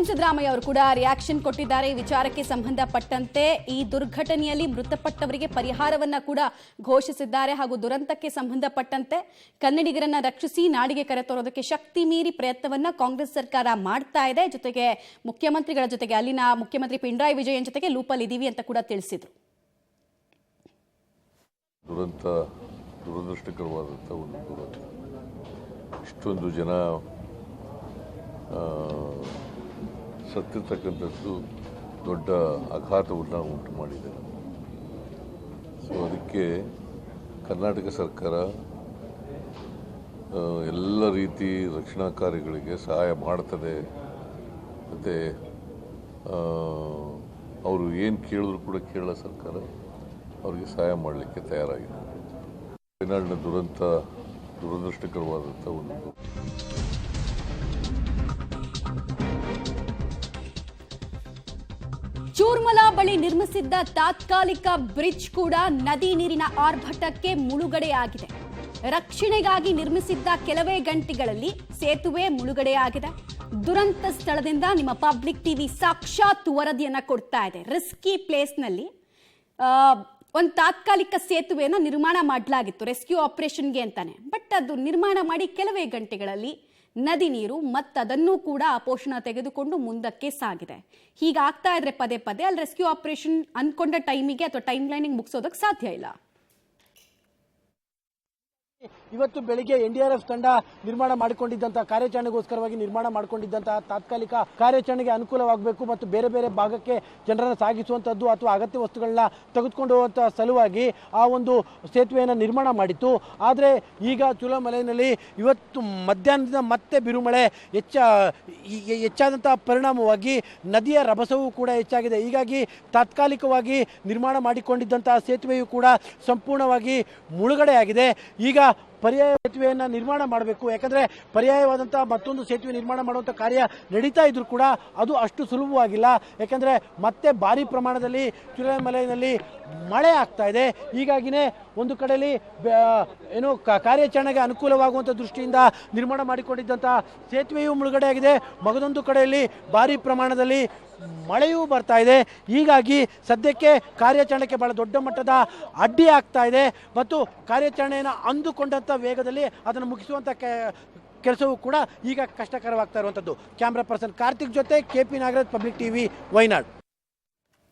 ಸಿದ್ದರಾಮಯ್ಯ ಅವರು ಕೂಡ ರಿಯಾಕ್ಷನ್ ಕೊಟ್ಟಿದ್ದಾರೆ. ಈ ವಿಚಾರಕ್ಕೆ ಸಂಬಂಧಪಟ್ಟಂತೆ ಈ ದುರ್ಘಟನೆಯಲ್ಲಿ ಮೃತಪಟ್ಟವರಿಗೆ ಪರಿಹಾರವನ್ನ ಕೂಡ ಘೋಷಿಸಿದ್ದಾರೆ. ಹಾಗೂ ದುರಂತಕ್ಕೆ ಸಂಬಂಧಪಟ್ಟಂತೆ ಕನ್ನಡಿಗರನ್ನ ರಕ್ಷಿಸಿ ನಾಡಿಗೆ ಕರೆತರೋದಕ್ಕೆ ಶಕ್ತಿ ಮೀರಿ ಪ್ರಯತ್ನವನ್ನ ಕಾಂಗ್ರೆಸ್ ಸರ್ಕಾರ ಮಾಡ್ತಾ ಇದೆ. ಜೊತೆಗೆ ಮುಖ್ಯಮಂತ್ರಿಗಳ ಜೊತೆಗೆ ಅಲ್ಲಿನ ಮುಖ್ಯಮಂತ್ರಿ ಪಿಣರಾಯಿ ವಿಜಯನ್ ಜೊತೆಗೆ ಲೂಪಲ್ಲಿ ಇದೀವಿ ಅಂತ ಕೂಡ ತಿಳಿಸಿದ್ರು. ದುರಂತ ದುರದೃಷ್ಟಕರವಾದಂಥ ಒಂದು ದುರಂತ. ಇಷ್ಟೊಂದು ಜನ ಸತ್ತಿರ್ತಕ್ಕಂಥದ್ದು ದೊಡ್ಡ ಆಘಾತವನ್ನು ಉಂಟು ಮಾಡಿದೆ. ಸೊ ಅದಕ್ಕೆ ಕರ್ನಾಟಕ ಸರ್ಕಾರ ಎಲ್ಲ ರೀತಿ ರಕ್ಷಣಾ ಕಾರ್ಯಗಳಿಗೆ ಸಹಾಯ ಮಾಡ್ತದೆ. ಮತ್ತು ಅವರು ಏನು ಕೇಳಿದ್ರು ಕೂಡ ಕೇರಳ ಸರ್ಕಾರ ಅವರಿಗೆ ಸಹಾಯ ಮಾಡಲಿಕ್ಕೆ ತಯಾರಾಗಿದೆ. ವಯನಾಡಿನ ದುರಂತ ದುರದೃಷ್ಟಕರವಾದಂಥ ಒಂದು ಚೂರ್ಮಲಾ ಬಳಿ ನಿರ್ಮಿಸಿದ್ದ ತಾತ್ಕಾಲಿಕ ಬ್ರಿಡ್ಜ್ ಕೂಡ ನದಿ ನೀರಿನ ಆರ್ಭಟಕ್ಕೆ ಮುಳುಗಡೆಯಾಗಿದೆ. ರಕ್ಷಣೆಗಾಗಿ ನಿರ್ಮಿಸಿದ್ದ ಕೆಲವೇ ಗಂಟೆಗಳಲ್ಲಿ ಸೇತುವೆ ಮುಳುಗಡೆಯಾಗಿದೆ. ದುರಂತ ಸ್ಥಳದಿಂದ ನಿಮ್ಮ ಪಬ್ಲಿಕ್ ಟಿವಿ ಸಾಕ್ಷಾತ್ ವರದಿಯನ್ನ ಕೊಡ್ತಾ ಇದೆ. ರಿಸ್ಕಿ ಪ್ಲೇಸ್ನಲ್ಲಿ ಒಂದು ತಾತ್ಕಾಲಿಕ ಸೇತುವೆಯನ್ನು ನಿರ್ಮಾಣ ಮಾಡಲಾಗಿತ್ತು ರೆಸ್ಕ್ಯೂ ಆಪರೇಷನ್ಗೆ ಅಂತಾನೆ. ಬಟ್ ಅದು ನಿರ್ಮಾಣ ಮಾಡಿ ಕೆಲವೇ ಗಂಟೆಗಳಲ್ಲಿ ನದಿ ನೀರು ಮತ್ತದನ್ನು ಕೂಡ ಪೋಷಣ ತೆಗೆದುಕೊಂಡು ಮುಂದಕ್ಕೆ ಸಾಗಿದೆ. ಹೀಗಾಗ್ತಾ ಇದ್ರೆ ಪದೇ ಪದೇ ಅಲ್ಲಿ ರೆಸ್ಕ್ಯೂ ಆಪರೇಷನ್ ಅನ್ಕೊಂಡ ಟೈಮಿಗೆ ಅಥವಾ ಟೈಮ್ ಲೈನಿಗೆ ಮುಗಿಸೋದಕ್ಕೆ ಸಾಧ್ಯ ಇಲ್ಲ. ಇವತ್ತು ಬೆಳಿಗ್ಗೆ NDRF ತಂಡ ನಿರ್ಮಾಣ ಮಾಡಿಕೊಂಡಿದ್ದಂತಹ ಕಾರ್ಯಾಚರಣೆಗೋಸ್ಕರವಾಗಿ ನಿರ್ಮಾಣ ಮಾಡಿಕೊಂಡಿದ್ದಂತಹ ತಾತ್ಕಾಲಿಕ ಕಾರ್ಯಾಚರಣೆಗೆ ಅನುಕೂಲವಾಗಬೇಕು ಮತ್ತು ಬೇರೆ ಬೇರೆ ಭಾಗಕ್ಕೆ ಜನರನ್ನು ಸಾಗಿಸುವಂಥದ್ದು ಅಥವಾ ಅಗತ್ಯ ವಸ್ತುಗಳನ್ನ ತೆಗೆದುಕೊಂಡು ಹೋಗುವಂತಹ ಸಲುವಾಗಿ ಆ ಒಂದು ಸೇತುವೆಯನ್ನು ನಿರ್ಮಾಣ ಮಾಡಿತ್ತು. ಆದರೆ ಈಗ ಚೂರಮಲೆಯಲ್ಲಿ ಇವತ್ತು ಮಧ್ಯಾಹ್ನದಿಂದ ಮತ್ತೆ ಬಿರುಮಳೆ ಹೆಚ್ಚಾದಂತಹ ಪರಿಣಾಮವಾಗಿ ನದಿಯ ರಭಸವೂ ಕೂಡ ಹೆಚ್ಚಾಗಿದೆ. ಹೀಗಾಗಿ ತಾತ್ಕಾಲಿಕವಾಗಿ ನಿರ್ಮಾಣ ಮಾಡಿಕೊಂಡಿದ್ದಂತಹ ಸೇತುವೆಯು ಕೂಡ ಸಂಪೂರ್ಣವಾಗಿ ಮುಳುಗಡೆಯಾಗಿದೆ. ಈಗ ಪರ್ಯಾಯ ಸೇತುವೆಯನ್ನು ನಿರ್ಮಾಣ ಮಾಡಬೇಕು. ಯಾಕಂದರೆ ಪರ್ಯಾಯವಾದಂಥ ಮತ್ತೊಂದು ಸೇತುವೆ ನಿರ್ಮಾಣ ಮಾಡುವಂಥ ಕಾರ್ಯ ನಡೀತಾ ಇದ್ರೂ ಕೂಡ ಅದು ಅಷ್ಟು ಸುಲಭವಾಗಿಲ್ಲ. ಯಾಕಂದರೆ ಮತ್ತೆ ಭಾರಿ ಪ್ರಮಾಣದಲ್ಲಿ ಚೂರಮಲೆಯಲ್ಲಿ ಮಳೆ ಆಗ್ತಾ ಇದೆ. ಹೀಗಾಗಿನೇ ಒಂದು ಕಡೆಯಲ್ಲಿ ಏನು ಕಾರ್ಯಾಚರಣೆಗೆ ಅನುಕೂಲವಾಗುವಂಥ ದೃಷ್ಟಿಯಿಂದ ನಿರ್ಮಾಣ ಮಾಡಿಕೊಂಡಿದ್ದಂಥ ಸೇತುವೆಯೂ ಮುಳುಗಡೆಯಾಗಿದೆ. ಮಗದೊಂದು ಕಡೆಯಲ್ಲಿ ಭಾರಿ ಪ್ರಮಾಣದಲ್ಲಿ ಮಳೆಯೂ ಬರ್ತಾ ಇದೆ. ಹೀಗಾಗಿ ಸದ್ಯಕ್ಕೆ ಕಾರ್ಯಾಚರಣೆಗೆ ಬಹಳ ದೊಡ್ಡ ಮಟ್ಟದ ಅಡ್ಡಿ ಆಗ್ತಾ ಇದೆ ಮತ್ತು ಕಾರ್ಯಾಚರಣೆಯನ್ನು ಅಂದುಕೊಂಡಂಥ ವೇಗದಲ್ಲಿ ಅದನ್ನು ಮುಗಿಸುವಂಥ ಕೆಲಸವೂ ಕೂಡ ಈಗ ಕಷ್ಟಕರವಾಗ್ತಾ ಇರುವಂಥದ್ದು. ಕ್ಯಾಮ್ರಾ ಪರ್ಸನ್ ಕಾರ್ತಿಕ್ ಜೊತೆ KP Nagaraj, public TV, Wayanad.